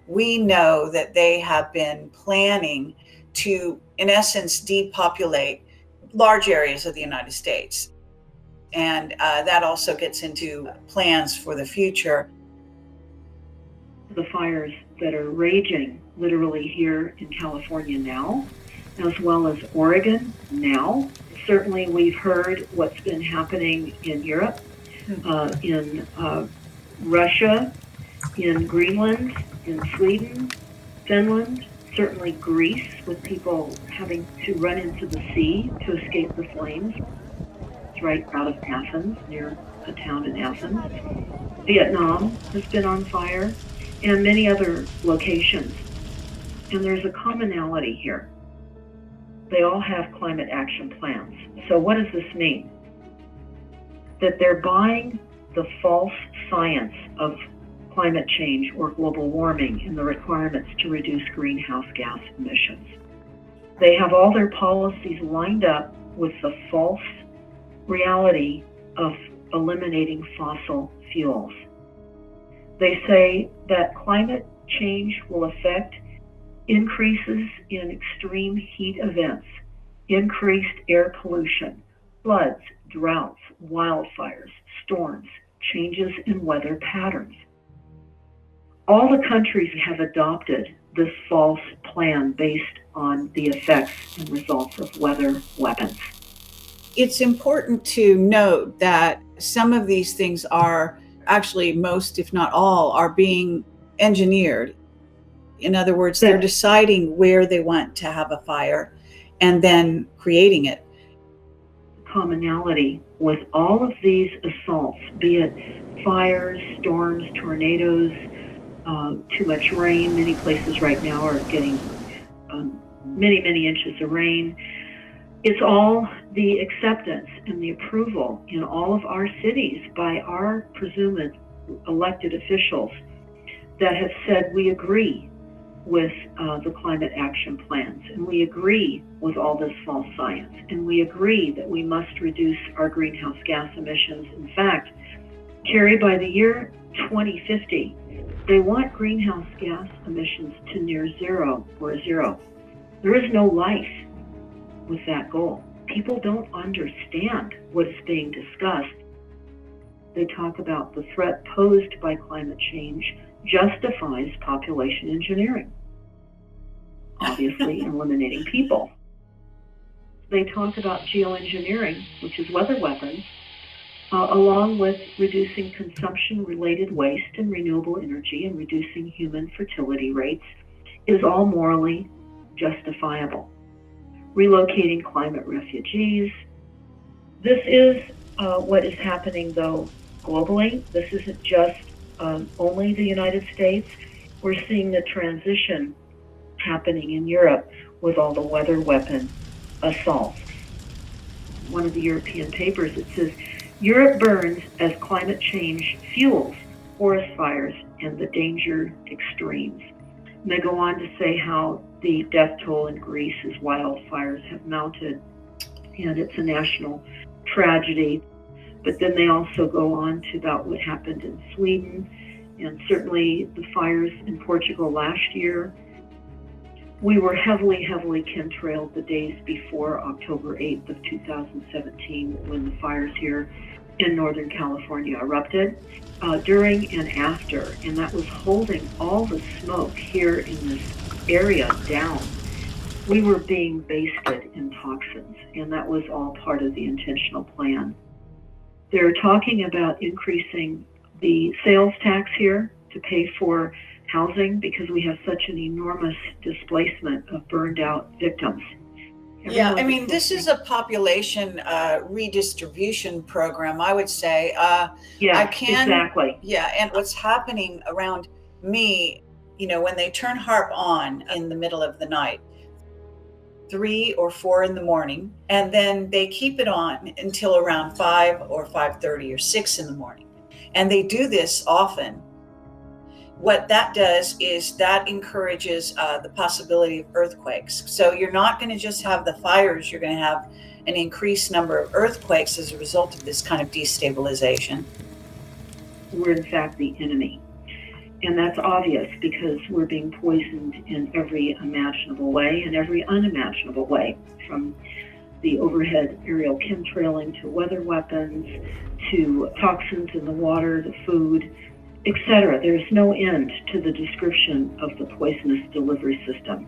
we know that they have been planning to, in essence, depopulate large areas of the United States. And that also gets into plans for the future. The fires that are raging literally here in California now, as well as Oregon now. Certainly we've heard what's been happening in Europe, in Russia, in Greenland, in Sweden, Finland, certainly Greece, with people having to run into the sea to escape the flames. It's right out of Athens, near a town in Athens. Vietnam has been on fire, and many other locations. And there's a commonality here. They all have climate action plans. So what does this mean? That they're buying the false science of climate change or global warming and the requirements to reduce greenhouse gas emissions. They have all their policies lined up with the false reality of eliminating fossil fuels. They say that climate change will affect increases in extreme heat events, increased air pollution, floods, droughts, wildfires, storms, changes in weather patterns. All the countries have adopted this false plan based on the effects and results of weather weapons. It's important to note that some of these things are actually, most, if not all, are being engineered. In other words, they're deciding where they want to have a fire and then creating it. Commonality with all of these assaults, be it fires, storms, tornadoes, too much rain. Many places right now are getting many inches of rain. It's all the acceptance and the approval in all of our cities by our presumed elected officials that have said we agree with the climate action plans, and we agree with all this false science, and we agree that we must reduce our greenhouse gas emissions. In fact, Carrie, by the year 2050, they want greenhouse gas emissions to near zero or zero. There is no life with that goal. People don't understand what is being discussed. They talk about the threat posed by climate change justifies population engineering, obviously eliminating people. They talk about geoengineering, which is weather weapons, along with reducing consumption-related waste and renewable energy and reducing human fertility rates, is all morally justifiable. Relocating climate refugees. This is what is happening, though, globally. This isn't just only the United States. We're seeing the transition happening in Europe with all the weather weapon assaults. One of the European papers, it says, Europe burns as climate change fuels forest fires and the danger extremes. And they go on to say how the death toll in Greece as wildfires have mounted, and it's a national tragedy. But then they also go on to about what happened in Sweden, and certainly the fires in Portugal last year. We were heavily chemtrailed the days before October 8th of 2017 when the fires here in Northern California erupted, during and after, and that was holding all the smoke here in this area down. We were being basted in toxins, and that was all part of the intentional plan. They're talking about increasing the sales tax here to pay for housing because we have such an enormous displacement of burned out victims. Yeah, I mean, this is a population redistribution program, I would say. Yeah, exactly. Yeah, and what's happening around me, you know, when they turn HAARP on in the middle of the night, 3 or 4 in the morning, and then they keep it on until around 5 or 5:30 or 6 in the morning. And they do this often. What that does is that encourages the possibility of earthquakes. So you're not going to just have the fires, you're going to have an increased number of earthquakes as a result of this kind of destabilization. We're in fact the enemy. And that's obvious because we're being poisoned in every imaginable way and every unimaginable way, from the overhead aerial chemtrailing to weather weapons to toxins in the water, the food, etc. There's no end to the description of the poisonous delivery system,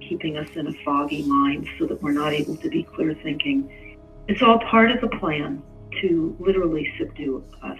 keeping us in a foggy mind so that we're not able to be clear thinking. It's all part of the plan to literally subdue us.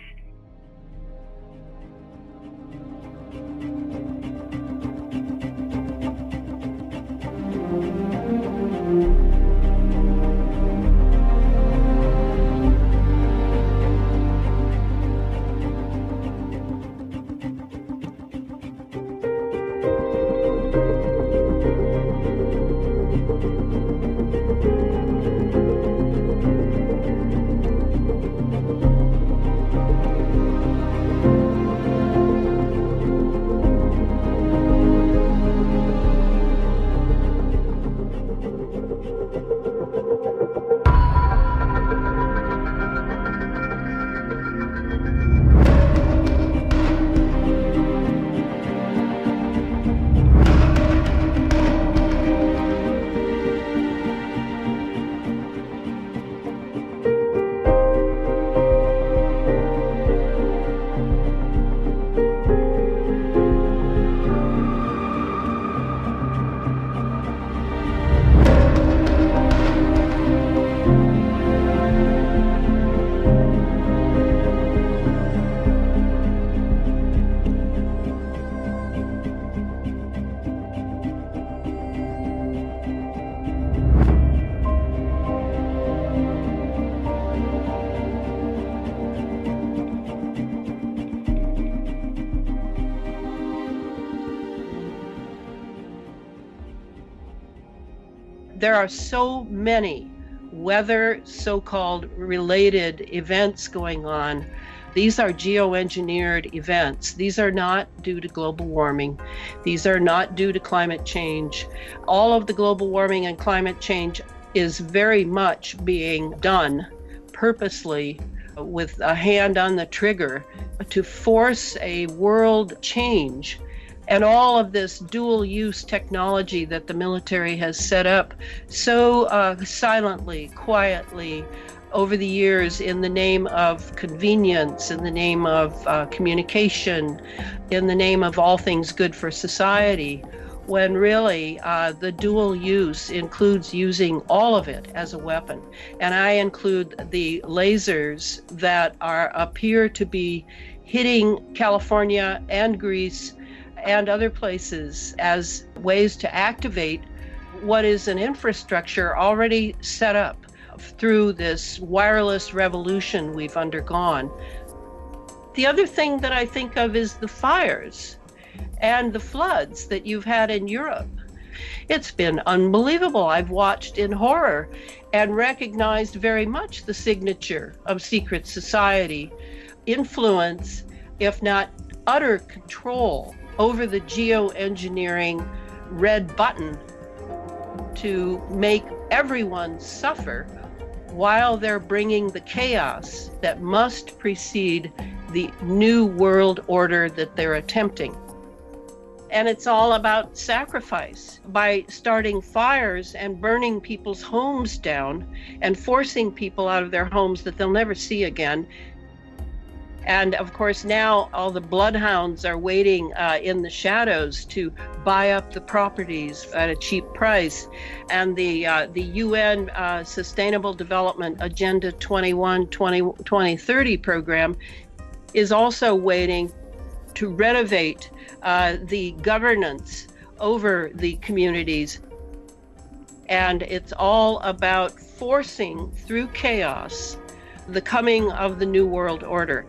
There are so many weather so-called related events going on. These are geoengineered events. These are not due to global warming. These are not due to climate change. All of the global warming and climate change is very much being done purposely with a hand on the trigger to force a world change. And all of this dual-use technology that the military has set up so silently, quietly over the years in the name of convenience, in the name of communication, in the name of all things good for society, when really the dual use includes using all of it as a weapon. And I include the lasers that appear to be hitting California and Greece and other places as ways to activate what is an infrastructure already set up through this wireless revolution we've undergone. The other thing that I think of is the fires and the floods that you've had in Europe. It's been unbelievable. I've watched in horror and recognized very much the signature of secret society, influence, if not utter control over the geoengineering red button to make everyone suffer while they're bringing the chaos that must precede the new world order that they're attempting. And it's all about sacrifice by starting fires and burning people's homes down and forcing people out of their homes that they'll never see again. And of course, now all the bloodhounds are waiting in the shadows to buy up the properties at a cheap price. And the UN Sustainable Development Agenda 2030 program is also waiting to renovate the governance over the communities. And it's all about forcing through chaos the coming of the New World Order.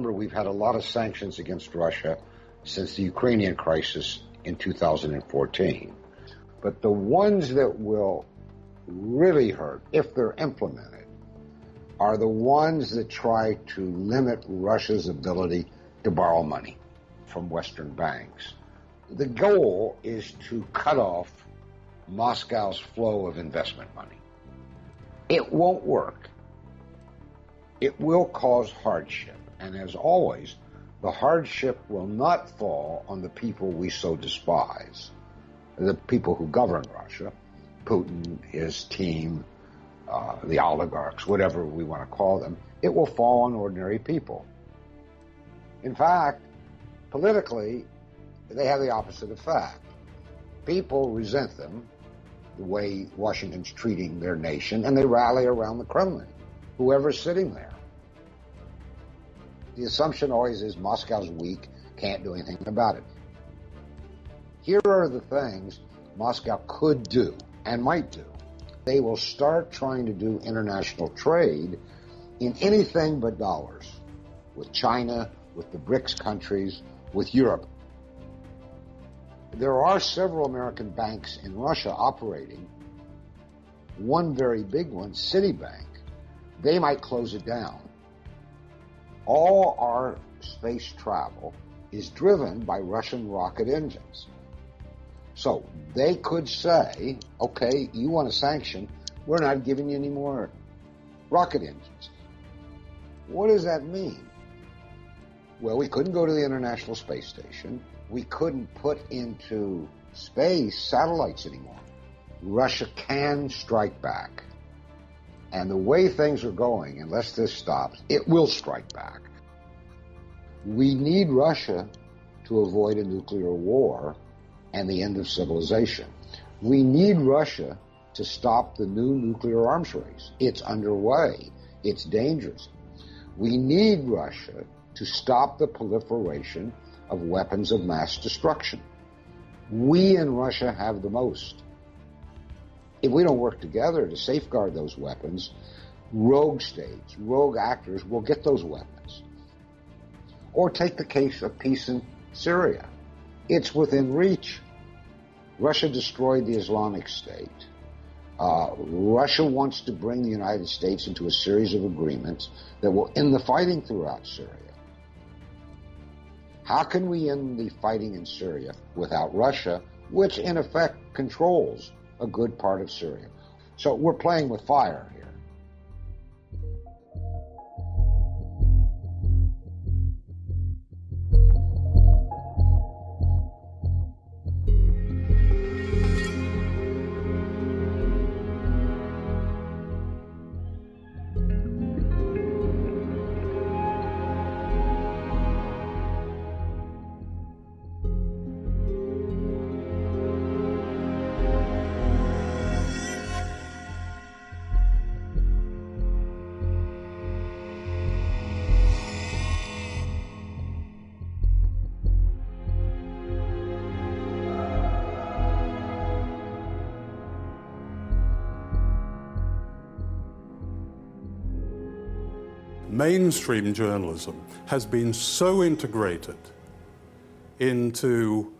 remember we've had a lot of sanctions against Russia since the Ukrainian crisis in 2014. But the ones that will really hurt, if they're implemented, are the ones that try to limit Russia's ability to borrow money from Western banks. The goal is to cut off Moscow's flow of investment money. It won't work. It will cause hardship, and as always, the hardship will not fall on the people we so despise, the people who govern Russia, Putin, his team, the oligarchs, whatever we want to call them. It will fall on ordinary people. In fact, politically, they have the opposite effect. People resent them, the way Washington's treating their nation, and they rally around the Kremlin, whoever's sitting there. The assumption always is Moscow's weak, can't do anything about it. Here are the things Moscow could do and might do. They will start trying to do international trade in anything but dollars, with China, with the BRICS countries, with Europe. There are several American banks in Russia operating. One very big one, Citibank, they might close it down. All our space travel is driven by Russian rocket engines. So they could say, okay, you want a sanction, we're not giving you any more rocket engines. What does that mean? Well, we couldn't go to the International Space Station. We couldn't put into space satellites anymore. Russia can strike back. And the way things are going, unless this stops, it will strike back. We need Russia to avoid a nuclear war and the end of civilization. We need Russia to stop the new nuclear arms race. It's underway. It's dangerous. We need Russia to stop the proliferation of weapons of mass destruction. We in Russia have the most. If we don't work together to safeguard those weapons, rogue states, rogue actors will get those weapons. Or take the case of peace in Syria. It's within reach. Russia destroyed the Islamic State. Russia wants to bring the United States into a series of agreements that will end the fighting throughout Syria. How can we end the fighting in Syria without Russia, which in effect controls a good part of Syria? So we're playing with fire here. Mainstream journalism has been so integrated into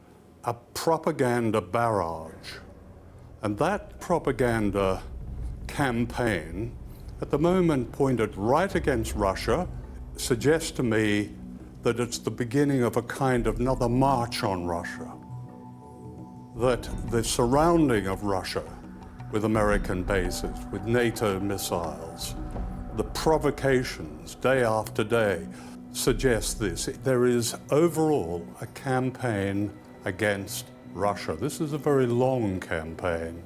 a propaganda barrage, and that propaganda campaign, at the moment pointed right against Russia, suggests to me that it's the beginning of a kind of another march on Russia, that the surrounding of Russia with American bases, with NATO missiles, the provocations day after day suggest this. There is overall a campaign against Russia. This is a very long campaign,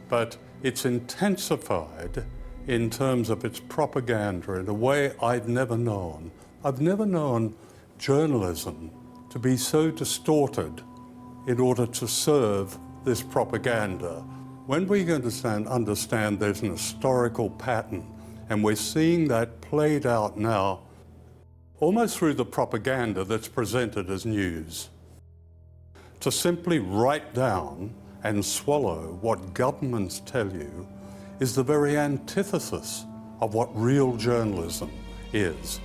but it's intensified in terms of its propaganda in a way I've never known. I've never known journalism to be so distorted in order to serve this propaganda. When we understand there's an historical pattern, and we're seeing that played out now almost through the propaganda that's presented as news. To simply write down and swallow what governments tell you is the very antithesis of what real journalism is.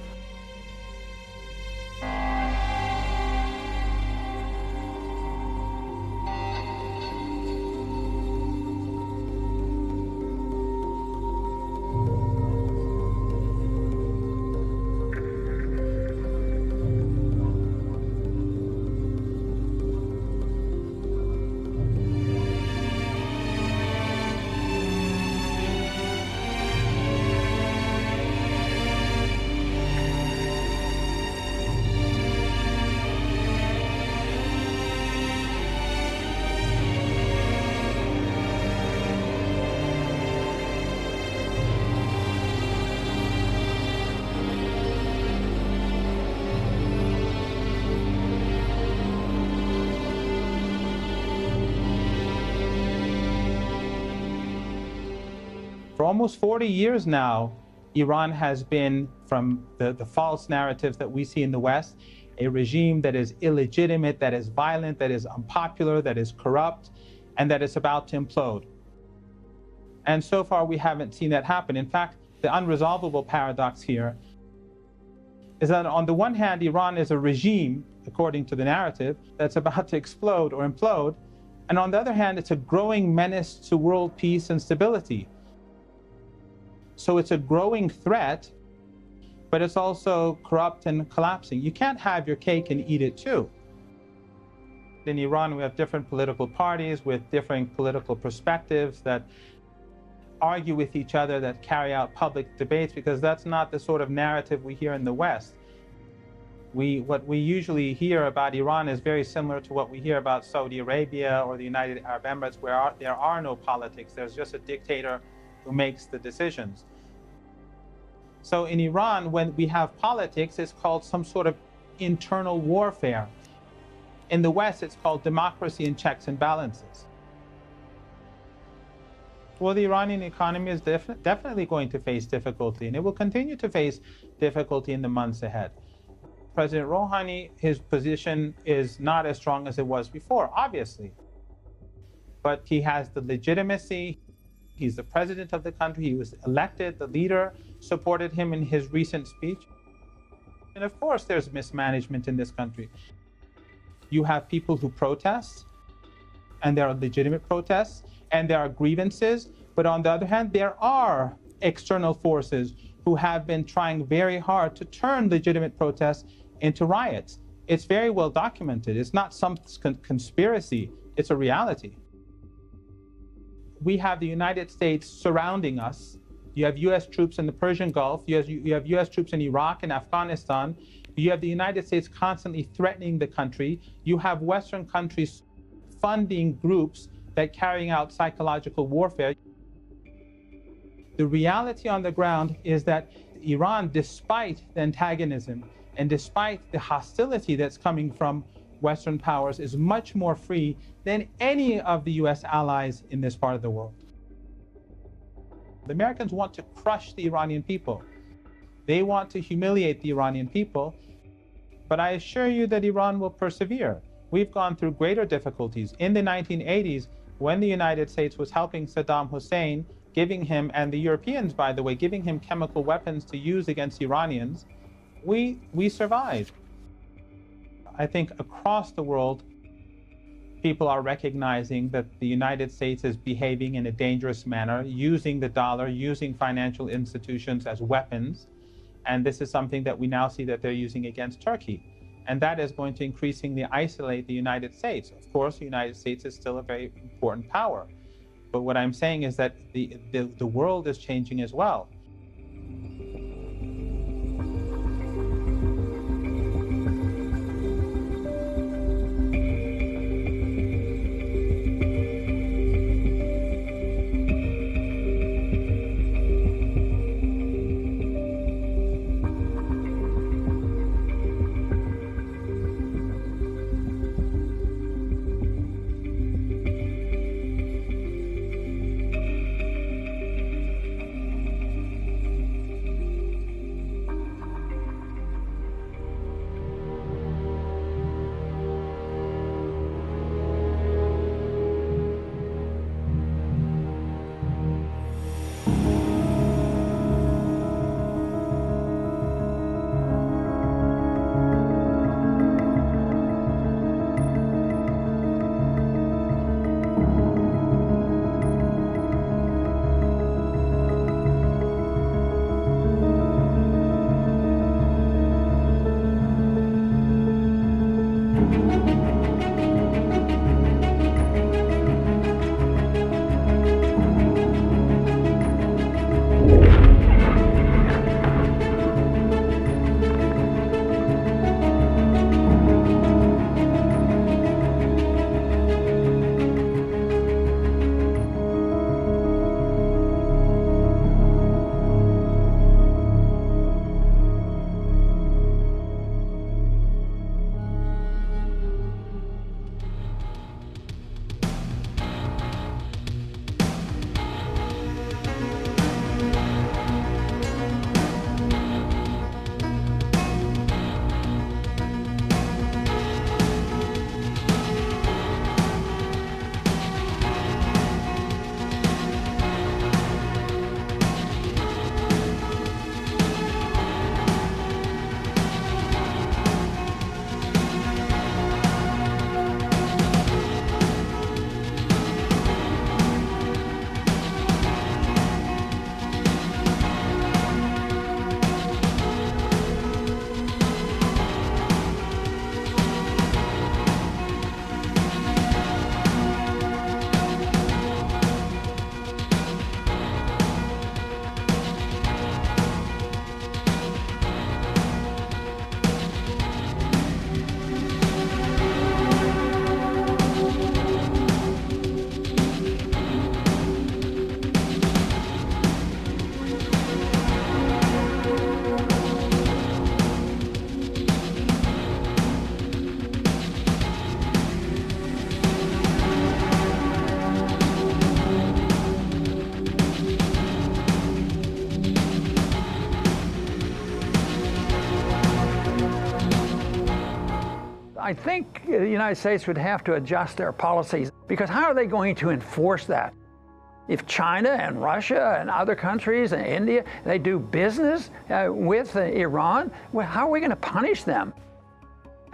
For almost 40 years now, Iran has been, from the false narratives that we see in the West, a regime that is illegitimate, that is violent, that is unpopular, that is corrupt, and that is about to implode. And so far, we haven't seen that happen. In fact, the unresolvable paradox here is that on the one hand, Iran is a regime, according to the narrative, that's about to explode or implode. And on the other hand, it's a growing menace to world peace and stability. So it's a growing threat, but it's also corrupt and collapsing. You can't have your cake and eat it too. In Iran, we have different political parties with different political perspectives that argue with each other, that carry out public debates, because that's not the sort of narrative we hear in the West. What we usually hear about Iran is very similar to what we hear about Saudi Arabia or the United Arab Emirates, where there are no politics. There's just a dictator who makes the decisions. So in Iran, when we have politics, it's called some sort of internal warfare. In the West, it's called democracy and checks and balances. Well, the Iranian economy is definitely going to face difficulty, and it will continue to face difficulty in the months ahead. President Rouhani, his position is not as strong as it was before, obviously. But he has the legitimacy. He's the president of the country. He was elected. The leader supported him in his recent speech. And of course, there's mismanagement in this country. You have people who protest, and there are legitimate protests, and there are grievances. But on the other hand, there are external forces who have been trying very hard to turn legitimate protests into riots. It's very well documented. It's not some conspiracy. It's a reality. We have the United States surrounding us. You have US troops in the Persian Gulf. You have US troops in Iraq and Afghanistan. You have the United States constantly threatening the country. You have Western countries funding groups that carrying out psychological warfare. The reality on the ground is that Iran, despite the antagonism and despite the hostility that's coming from Western powers, is much more free than any of the US allies in this part of the world. The Americans want to crush the Iranian people. They want to humiliate the Iranian people, but I assure you that Iran will persevere. We've gone through greater difficulties. In the 1980s, when the United States was helping Saddam Hussein, giving him, and the Europeans, by the way, giving him chemical weapons to use against Iranians, we survived. I think across the world, people are recognizing that the United States is behaving in a dangerous manner, using the dollar, using financial institutions as weapons. And this is something that we now see that they're using against Turkey. And that is going to increasingly isolate the United States. Of course, the United States is still a very important power. But what I'm saying is that the world is changing as well. I think the United States would have to adjust their policies, because how are they going to enforce that? If China and Russia and other countries and India, they do business with Iran, well, how are we going to punish them?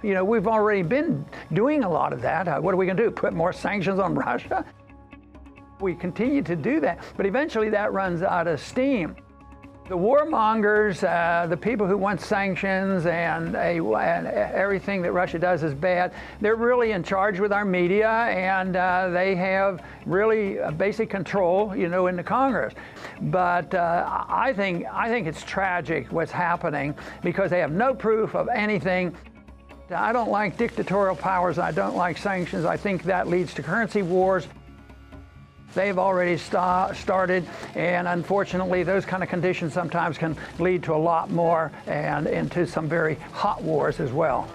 You know, we've already been doing a lot of that. What are we going to do? Put more sanctions on Russia? We continue to do that, but eventually that runs out of steam. The warmongers, the people who want sanctions and everything that Russia does is bad, they're really in charge with our media, and they have really basic control, you know, in the Congress. But I think it's tragic what's happening, because they have no proof of anything. I don't like dictatorial powers. I don't like sanctions. I think that leads to currency wars. They've already started, and unfortunately those kind of conditions sometimes can lead to a lot more and into some very hot wars as well.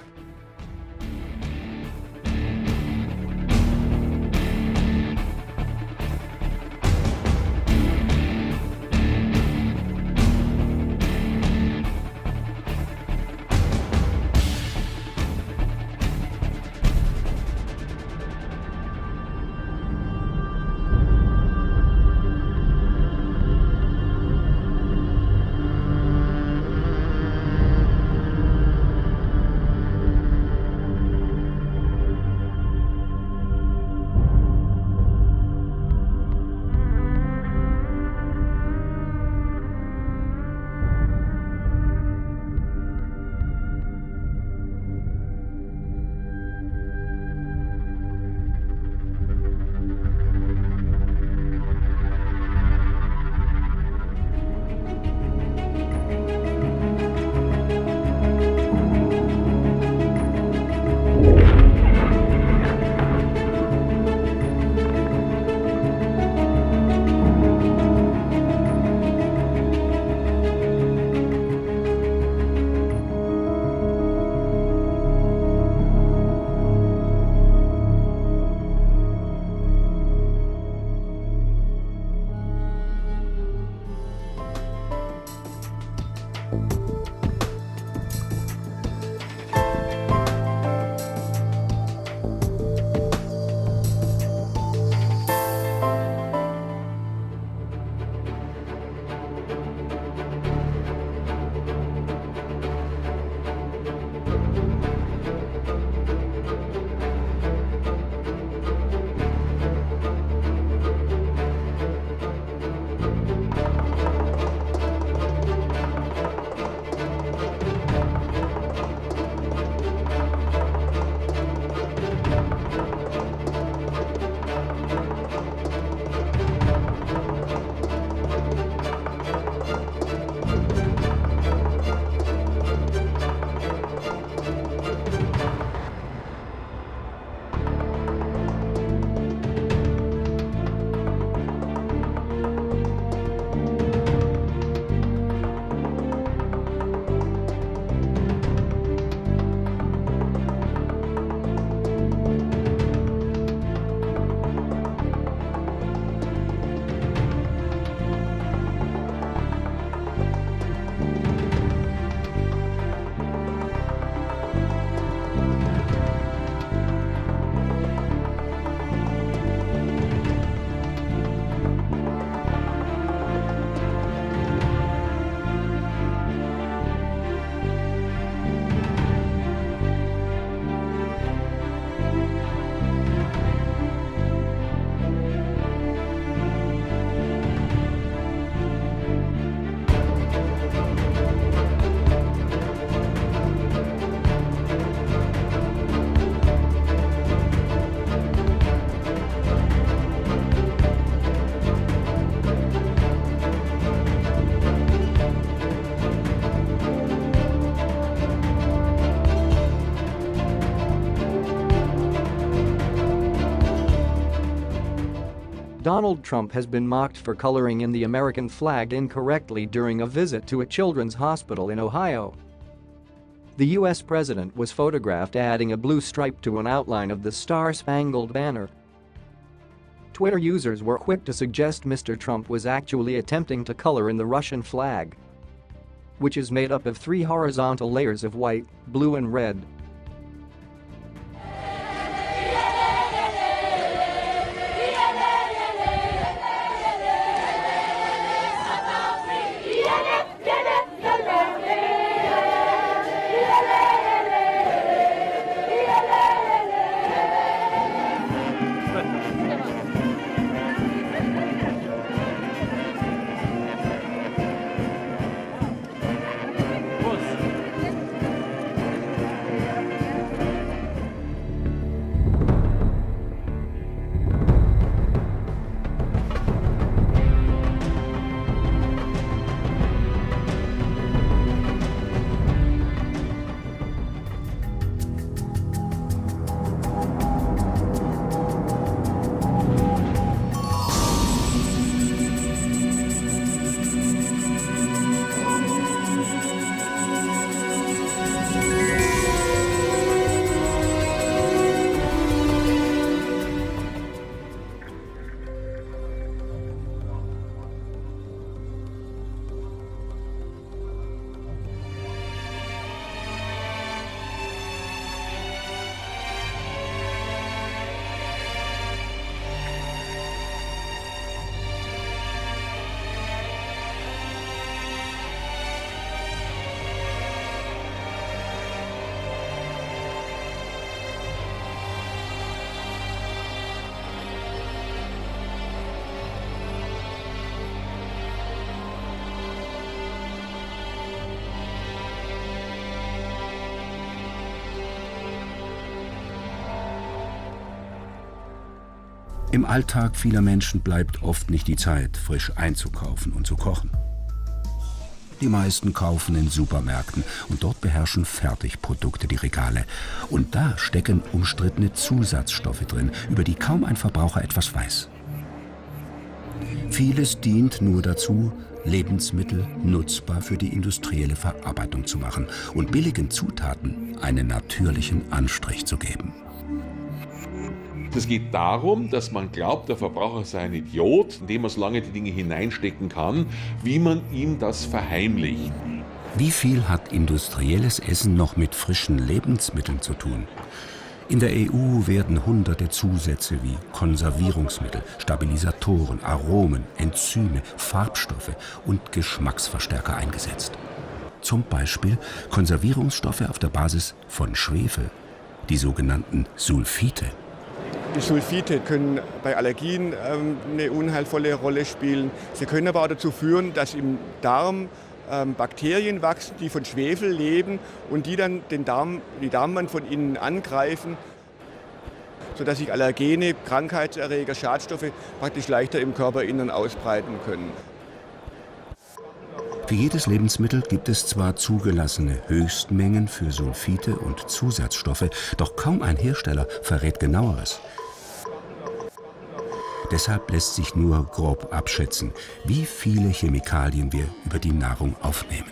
Donald Trump has been mocked for coloring in the American flag incorrectly during a visit to a children's hospital in Ohio. The U.S. president was photographed adding a blue stripe to an outline of the Star-Spangled Banner. Twitter users were quick to suggest Mr. Trump was actually attempting to color in the Russian flag, which is made up of 3 horizontal layers of white, blue and red. Im Alltag vieler Menschen bleibt oft nicht die Zeit, frisch einzukaufen und zu kochen. Die meisten kaufen in Supermärkten und dort beherrschen Fertigprodukte die Regale. Und da stecken umstrittene Zusatzstoffe drin, über die kaum ein Verbraucher etwas weiß. Vieles dient nur dazu, Lebensmittel nutzbar für die industrielle Verarbeitung zu machen und billigen Zutaten einen natürlichen Anstrich zu geben. Es geht darum, dass man glaubt, der Verbraucher sei ein Idiot, indem er so lange die Dinge hineinstecken kann, wie man ihm das verheimlicht. Wie viel hat industrielles Essen noch mit frischen Lebensmitteln zu tun? In der EU werden hunderte Zusätze wie Konservierungsmittel, Stabilisatoren, Aromen, Enzyme, Farbstoffe und Geschmacksverstärker eingesetzt. Zum Beispiel Konservierungsstoffe auf der Basis von Schwefel, die sogenannten Sulfite. Die Sulfite können bei Allergien eine unheilvolle Rolle spielen. Sie können aber auch dazu führen, dass im Darm Bakterien wachsen, die von Schwefel leben und die dann die Darmwand von innen angreifen, sodass sich Allergene, Krankheitserreger, Schadstoffe praktisch leichter im Körperinneren ausbreiten können. Für jedes Lebensmittel gibt es zwar zugelassene Höchstmengen für Sulfite und Zusatzstoffe, doch kaum ein Hersteller verrät Genaueres. Deshalb lässt sich nur grob abschätzen, wie viele Chemikalien wir über die Nahrung aufnehmen.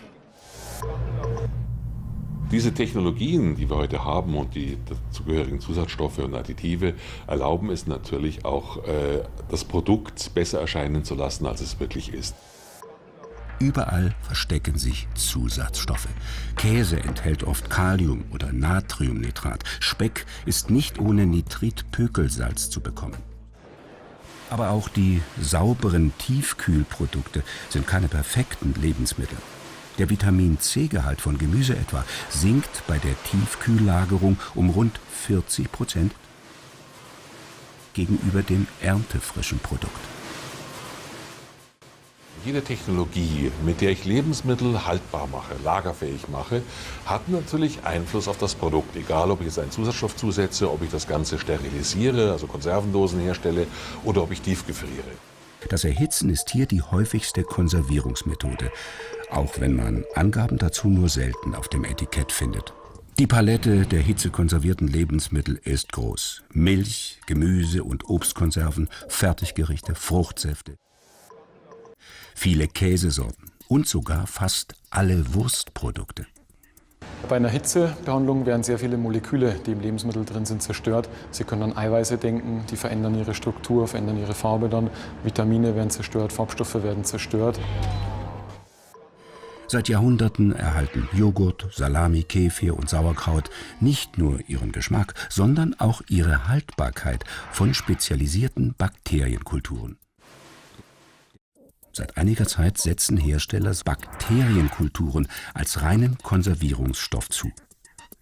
Diese Technologien, die wir heute haben und die dazugehörigen Zusatzstoffe und Additive, erlauben es natürlich auch, das Produkt besser erscheinen zu lassen, als es wirklich ist. Überall verstecken sich Zusatzstoffe. Käse enthält oft Kalium- oder Natriumnitrat. Speck ist nicht ohne Nitritpökelsalz zu bekommen. Aber auch die sauberen Tiefkühlprodukte sind keine perfekten Lebensmittel. Der Vitamin-C-Gehalt von Gemüse etwa sinkt bei der Tiefkühllagerung um rund 40% gegenüber dem erntefrischen Produkt. Jede Technologie, mit der ich Lebensmittel haltbar mache, lagerfähig mache, hat natürlich Einfluss auf das Produkt. Egal, ob ich jetzt einen Zusatzstoff zusetze, ob ich das Ganze sterilisiere, also Konservendosen herstelle, oder ob ich tiefgefriere. Das Erhitzen ist hier die häufigste Konservierungsmethode, auch wenn man Angaben dazu nur selten auf dem Etikett findet. Die Palette der hitzekonservierten Lebensmittel ist groß. Milch, Gemüse- und Obstkonserven, Fertiggerichte, Fruchtsäfte. Viele Käsesorten und sogar fast alle Wurstprodukte. Bei einer Hitzebehandlung werden sehr viele Moleküle, die im Lebensmittel drin sind, zerstört. Sie können an Eiweiße denken, die verändern ihre Struktur, verändern ihre Farbe dann. Vitamine werden zerstört, Farbstoffe werden zerstört. Seit Jahrhunderten erhalten Joghurt, Salami, Kefir und Sauerkraut nicht nur ihren Geschmack, sondern auch ihre Haltbarkeit von spezialisierten Bakterienkulturen. Seit einiger Zeit setzen Hersteller Bakterienkulturen als reinen Konservierungsstoff zu.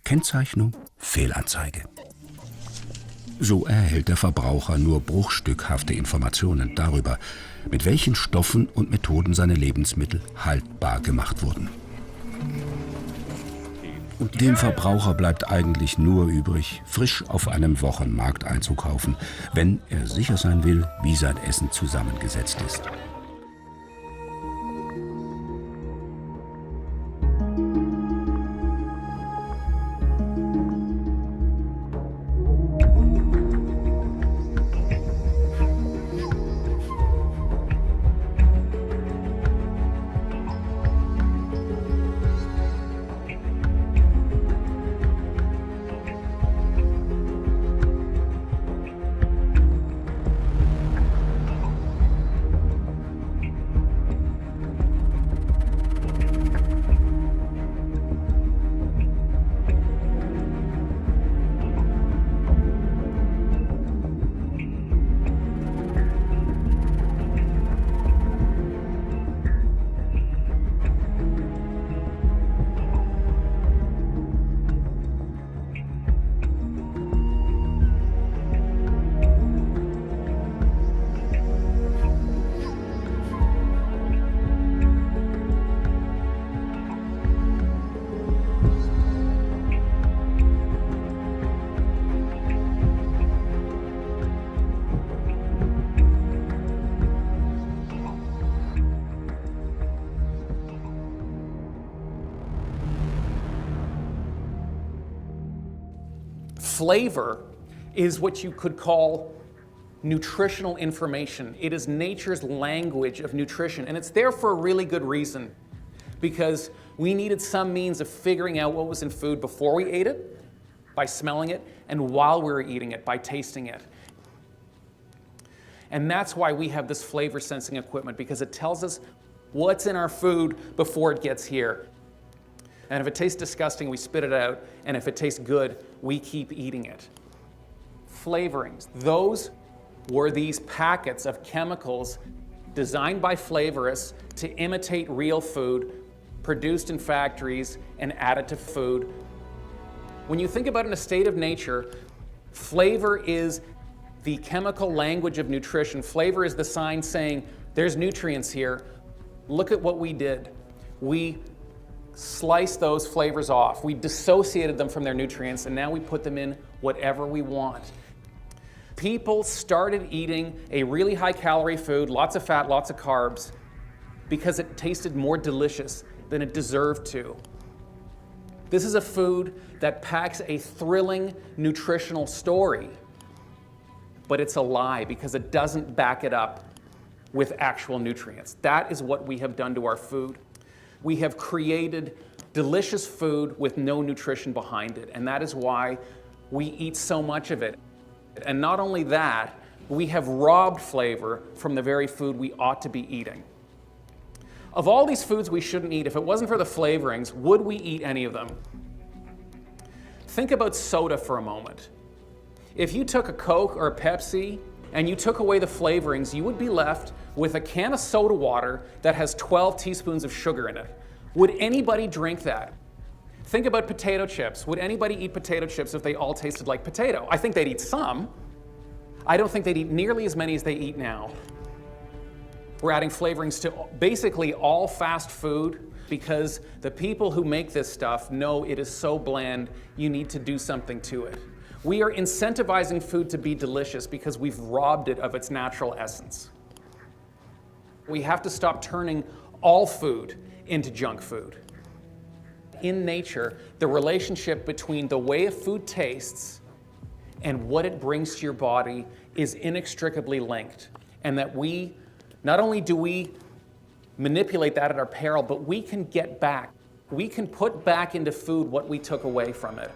Kennzeichnung: Fehlanzeige. So erhält der Verbraucher nur bruchstückhafte Informationen darüber, mit welchen Stoffen und Methoden seine Lebensmittel haltbar gemacht wurden. Und dem Verbraucher bleibt eigentlich nur übrig, frisch auf einem Wochenmarkt einzukaufen, wenn er sicher sein will, wie sein Essen zusammengesetzt ist. Flavor is what you could call nutritional information. It is nature's language of nutrition, and it's there for a really good reason, because we needed some means of figuring out what was in food before we ate it, by smelling it, and while we were eating it, by tasting it. And that's why we have this flavor sensing equipment, because it tells us what's in our food before it gets here. And if it tastes disgusting, we spit it out, and if it tastes good, we keep eating it. Flavorings, those were these packets of chemicals designed by flavorists to imitate real food, produced in factories and added to food. When you think about it in a state of nature, flavor is the chemical language of nutrition. Flavor is the sign saying, there's nutrients here. Look at what we did. We sliced those flavors off. We dissociated them from their nutrients, and now we put them in whatever we want. People started eating a really high-calorie food, lots of fat, lots of carbs, because it tasted more delicious than it deserved to. This is a food that packs a thrilling nutritional story, but it's a lie because it doesn't back it up with actual nutrients. That is what we have done to our food. We have created delicious food with no nutrition behind it, and that is why we eat so much of it. And not only that, we have robbed flavor from the very food we ought to be eating. Of all these foods we shouldn't eat, if it wasn't for the flavorings, would we eat any of them? Think about soda for a moment. If you took a Coke or a Pepsi and you took away the flavorings, you would be left with a can of soda water that has 12 teaspoons of sugar in it. Would anybody drink that? Think about potato chips. Would anybody eat potato chips if they all tasted like potato? I think they'd eat some. I don't think they'd eat nearly as many as they eat now. We're adding flavorings to basically all fast food because the people who make this stuff know it is so bland, you need to do something to it. We are incentivizing food to be delicious because we've robbed it of its natural essence. We have to stop turning all food into junk food. In nature, the relationship between the way a food tastes and what it brings to your body is inextricably linked. And that we, not only do we manipulate that at our peril, but we can get back. We can put back into food what we took away from it.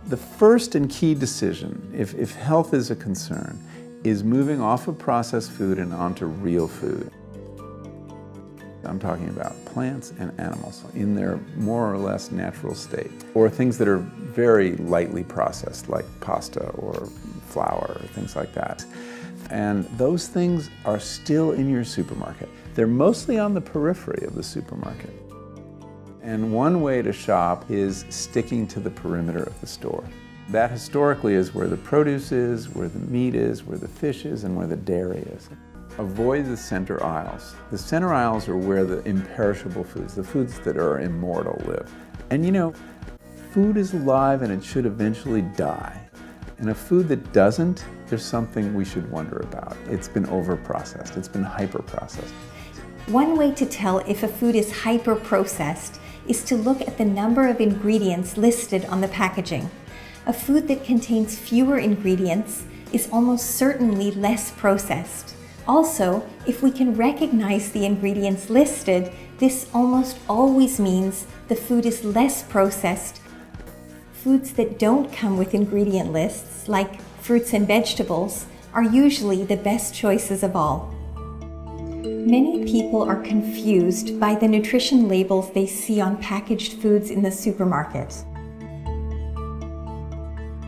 The first and key decision, if health is a concern, is moving off of processed food and onto real food. I'm talking about plants and animals in their more or less natural state, or things that are very lightly processed, like pasta or flour or things like that. And those things are still in your supermarket. They're mostly on the periphery of the supermarket. And one way to shop is sticking to the perimeter of the store. That historically is where the produce is, where the meat is, where the fish is, and where the dairy is. Avoid the center aisles. The center aisles are where the imperishable foods, the foods that are immortal, live. And you know, food is alive and it should eventually die. And a food that doesn't, there's something we should wonder about. It's been over-processed, it's been hyper-processed. One way to tell if a food is hyper-processed is to look at the number of ingredients listed on the packaging. A food that contains fewer ingredients is almost certainly less processed. Also, if we can recognize the ingredients listed, this almost always means the food is less processed. Foods that don't come with ingredient lists, like fruits and vegetables, are usually the best choices of all. Many people are confused by the nutrition labels they see on packaged foods in the supermarket.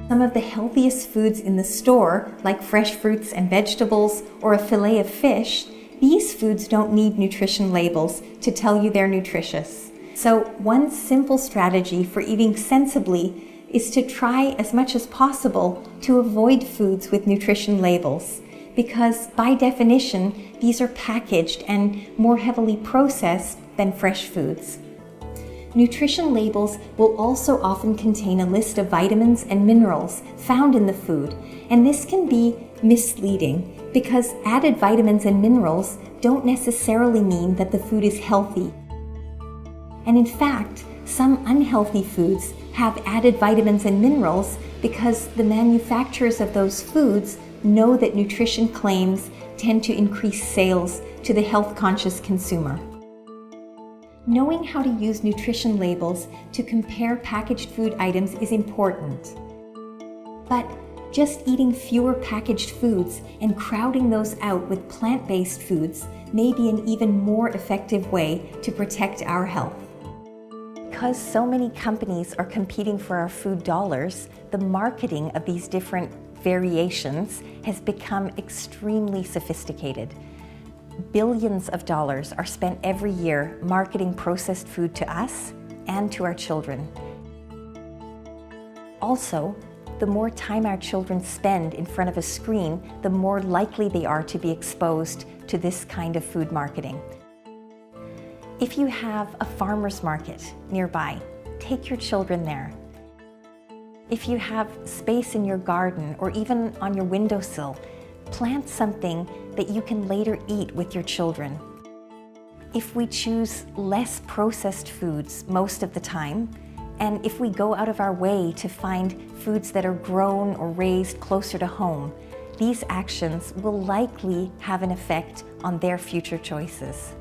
Some of the healthiest foods in the store, like fresh fruits and vegetables or a fillet of fish, these foods don't need nutrition labels to tell you they're nutritious. So one simple strategy for eating sensibly is to try as much as possible to avoid foods with nutrition labels, because by definition, these are packaged and more heavily processed than fresh foods. Nutrition labels will also often contain a list of vitamins and minerals found in the food, and this can be misleading because added vitamins and minerals don't necessarily mean that the food is healthy. And in fact, some unhealthy foods have added vitamins and minerals because the manufacturers of those foods know that nutrition claims tend to increase sales to the health-conscious consumer. Knowing how to use nutrition labels to compare packaged food items is important. But just eating fewer packaged foods and crowding those out with plant-based foods may be an even more effective way to protect our health. Because so many companies are competing for our food dollars, the marketing of these different variations has become extremely sophisticated. Billions of dollars are spent every year marketing processed food to us and to our children. Also, the more time our children spend in front of a screen, the more likely they are to be exposed to this kind of food marketing. If you have a farmer's market nearby, take your children there. If you have space in your garden or even on your windowsill, plant something that you can later eat with your children. If we choose less processed foods most of the time, and if we go out of our way to find foods that are grown or raised closer to home, these actions will likely have an effect on their future choices.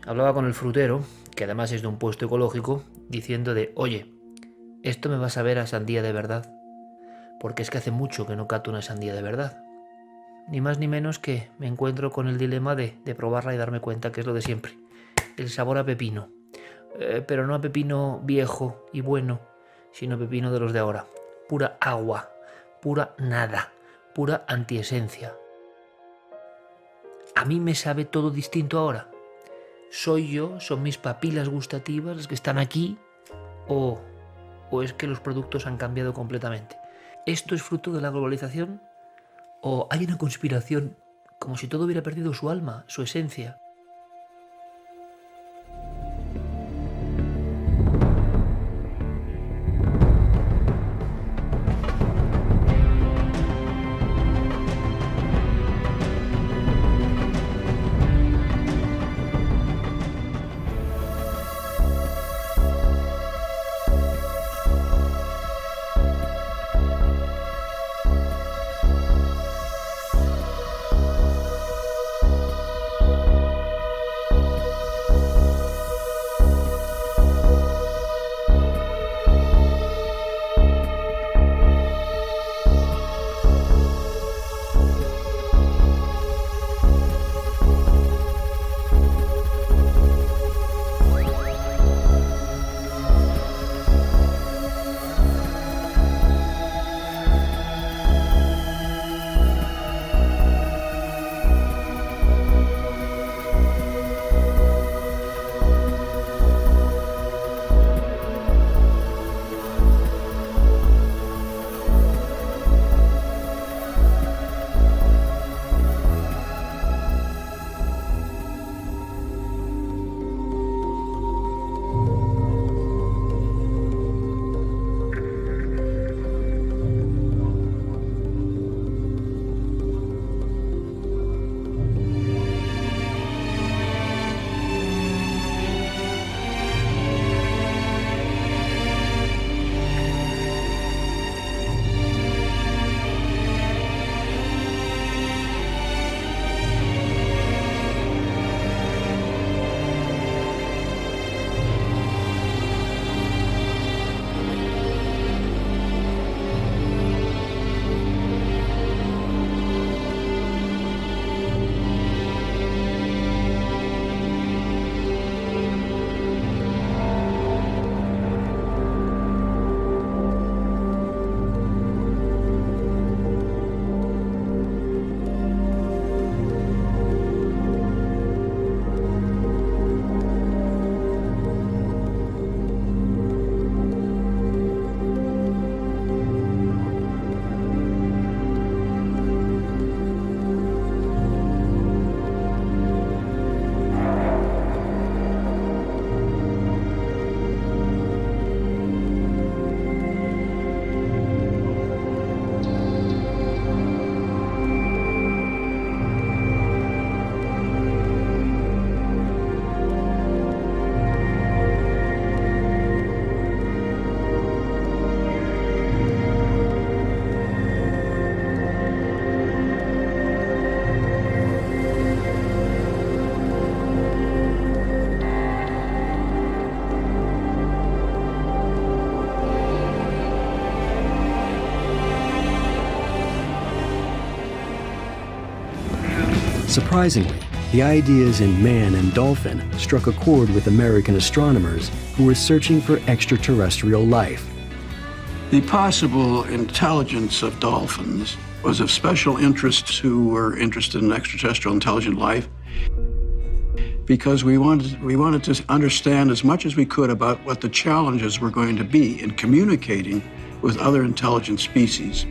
Hablaba con el frutero, que además es de un puesto ecológico, diciendo de, oye, esto me va a saber a sandía de verdad, porque es que hace mucho que no cato una sandía de verdad. Ni más ni menos que me encuentro con el dilema de probarla y darme cuenta que es lo de siempre. El sabor a pepino, pero no a pepino viejo y bueno, sino pepino de los de ahora. Pura agua, pura nada, pura antiesencia. ¿A mí me sabe todo distinto ahora? ¿Soy yo, son mis papilas gustativas las que están aquí? ¿O es que los productos han cambiado completamente? ¿Esto es fruto de la globalización? ¿O hay una conspiración como si todo hubiera perdido su alma, su esencia? Surprisingly, the ideas in man and dolphin struck a chord with American astronomers who were searching for extraterrestrial life. The possible intelligence of dolphins was of special interest who were interested in extraterrestrial intelligent life, because we wanted to understand as much as we could about what the challenges were going to be in communicating with other intelligent species.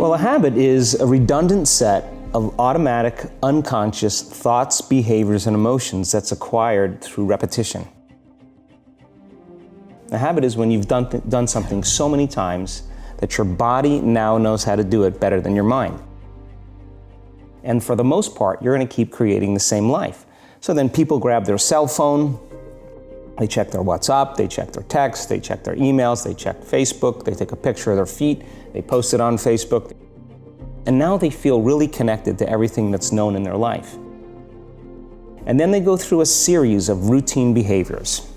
Well, a habit is a redundant set of automatic, unconscious thoughts, behaviors, and emotions that's acquired through repetition. A habit is when you've done something so many times that your body now knows how to do it better than your mind. And for the most part, you're going to keep creating the same life. So then people grab their cell phone, they check their WhatsApp, they check their text, they check their emails, they check Facebook, they take a picture of their feet, they post it on Facebook. And now they feel really connected to everything that's known in their life. And then they go through a series of routine behaviors.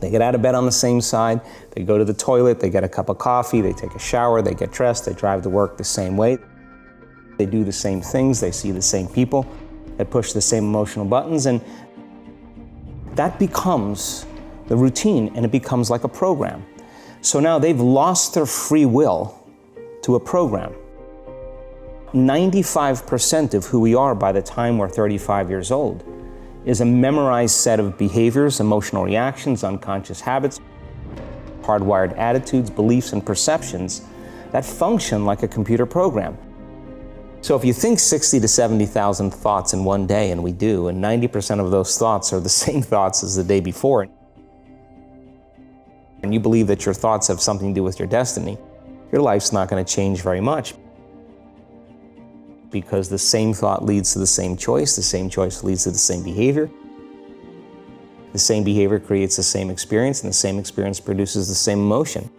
They get out of bed on the same side, they go to the toilet, they get a cup of coffee, they take a shower, they get dressed, they drive to work the same way. They do the same things, they see the same people, they push the same emotional buttons, and that becomes the routine, and it becomes like a program. So now they've lost their free will to a program. 95% of who we are by the time we're 35 years old is a memorized set of behaviors, emotional reactions, unconscious habits, hardwired attitudes, beliefs, and perceptions that function like a computer program. So if you think 60 to 70,000 thoughts in one day, and we do, and 90% of those thoughts are the same thoughts as the day before, and you believe that your thoughts have something to do with your destiny, your life's not going to change very much, because the same thought leads to the same choice leads to the same behavior. The same behavior creates the same experience, and the same experience produces the same emotion.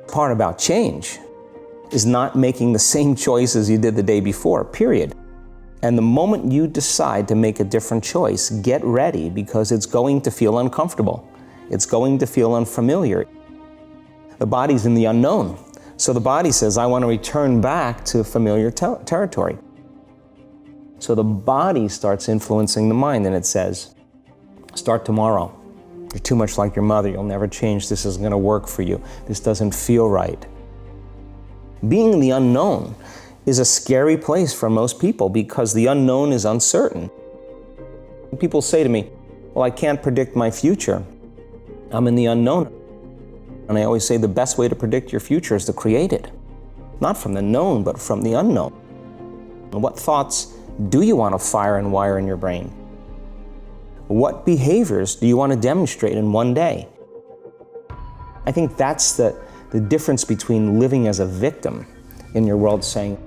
The part about change is not making the same choices you did the day before, period. And the moment you decide to make a different choice, get ready, because it's going to feel uncomfortable. It's going to feel unfamiliar. The body's in the unknown. So the body says, I want to return back to familiar territory. So the body starts influencing the mind, and it says, start tomorrow. You're too much like your mother. You'll never change. This isn't going to work for you. This doesn't feel right. Being in the unknown is a scary place for most people, because the unknown is uncertain. People say to me, well, I can't predict my future. I'm in the unknown. And I always say the best way to predict your future is to create it. Not from the known, but from the unknown. And what thoughts do you want to fire and wire in your brain? What behaviors do you want to demonstrate in one day? I think that's the difference between living as a victim in your world, saying,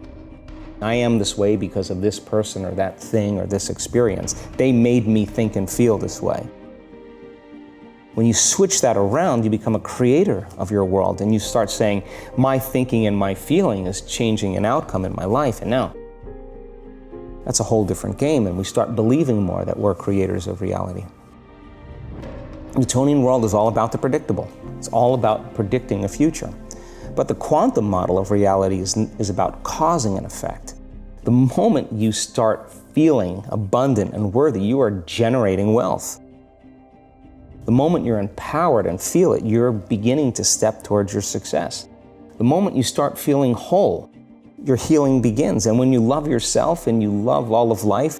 I am this way because of this person or that thing or this experience. They made me think and feel this way. When you switch that around, you become a creator of your world, and you start saying, my thinking and my feeling is changing an outcome in my life. And now, that's a whole different game, and we start believing more that we're creators of reality. The Newtonian world is all about the predictable. It's all about predicting a future. But the quantum model of reality is about causing an effect. The moment you start feeling abundant and worthy, you are generating wealth. The moment you're empowered and feel it, you're beginning to step towards your success. The moment you start feeling whole, your healing begins. And when you love yourself and you love all of life,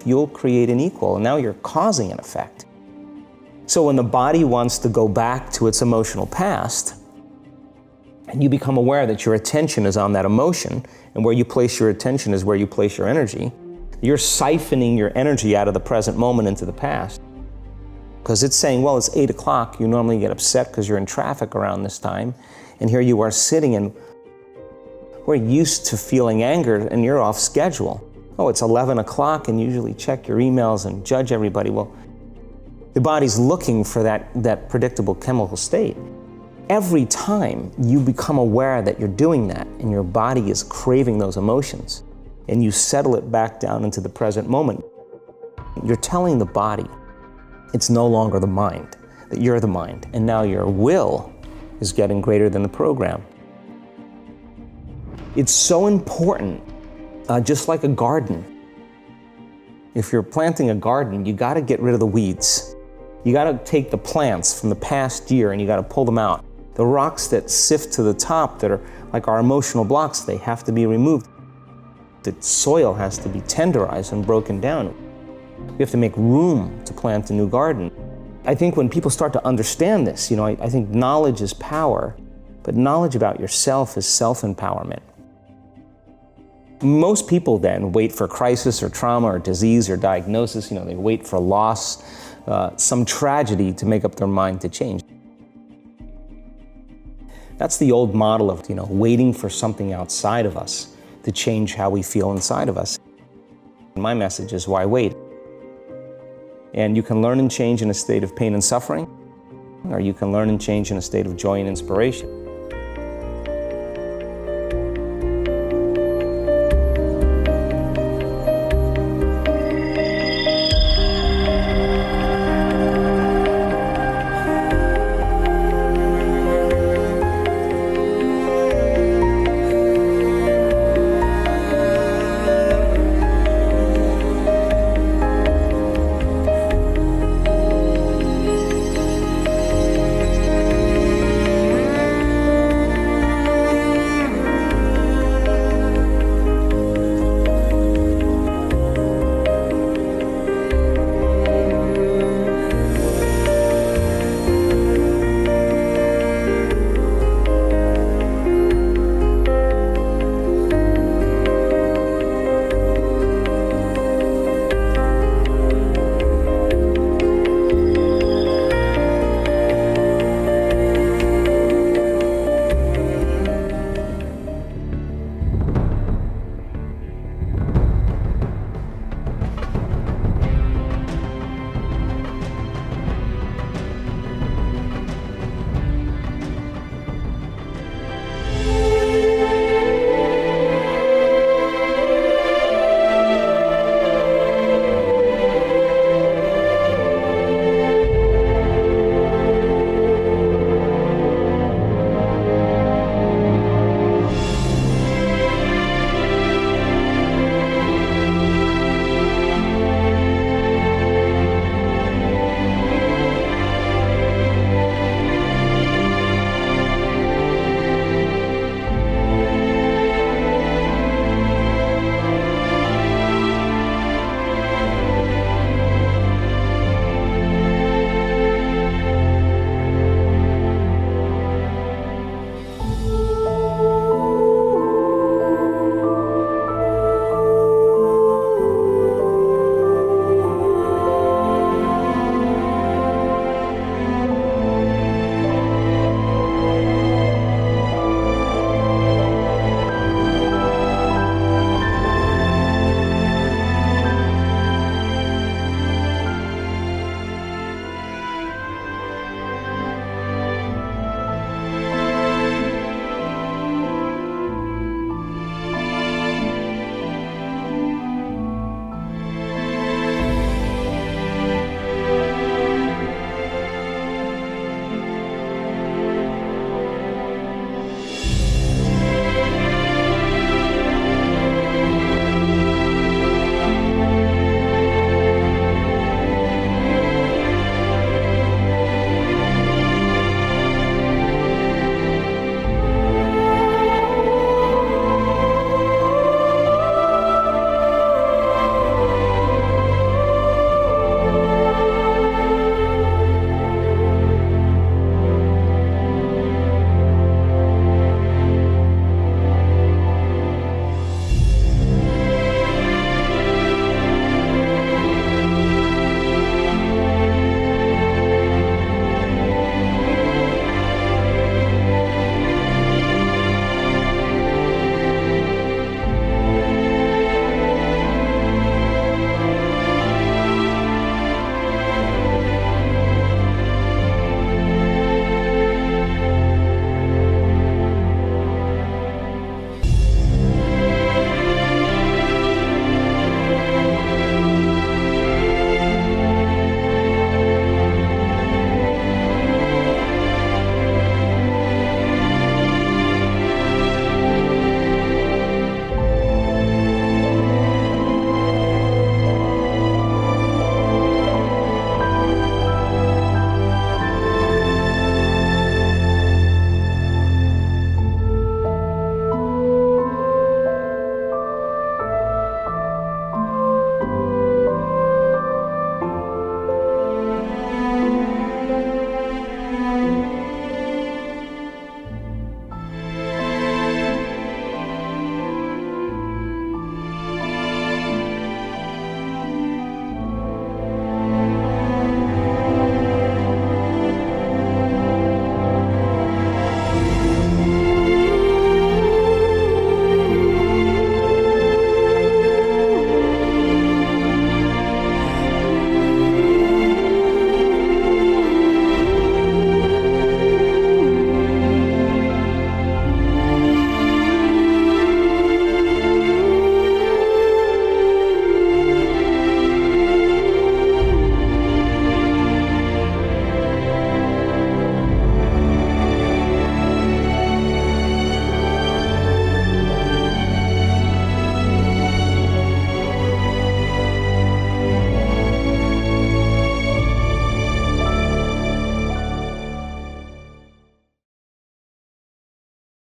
you'll create an equal. And now you're causing an effect. So when the body wants to go back to its emotional past, and you become aware that your attention is on that emotion, and where you place your attention is where you place your energy, you're siphoning your energy out of the present moment into the past. Because it's saying, well, it's 8 o'clock, you normally get upset because you're in traffic around this time, and here you are sitting, and we're used to feeling anger, and you're off schedule. Oh, it's 11 o'clock, and you usually check your emails and judge everybody. Well, the body's looking for that predictable chemical state. Every time you become aware that you're doing that, and your body is craving those emotions, and you settle it back down into the present moment, you're telling the body, it's no longer the mind, that you're the mind, and now your will is getting greater than the program. It's so important, just like a garden. If you're planting a garden, you gotta get rid of the weeds. You gotta take the plants from the past year and you gotta pull them out. The rocks that sift to the top that are like our emotional blocks, they have to be removed. The soil has to be tenderized and broken down. We have to make room to plant a new garden. I think when people start to understand this, I think knowledge is power, But knowledge about yourself is self-empowerment. Most people then wait for crisis or trauma or disease or diagnosis. They wait for loss, some tragedy to make up their mind to change. That's the old model of, waiting for something outside of us to change how we feel inside of us. My message is, why wait? And you can learn and change in a state of pain and suffering, or you can learn and change in a state of joy and inspiration.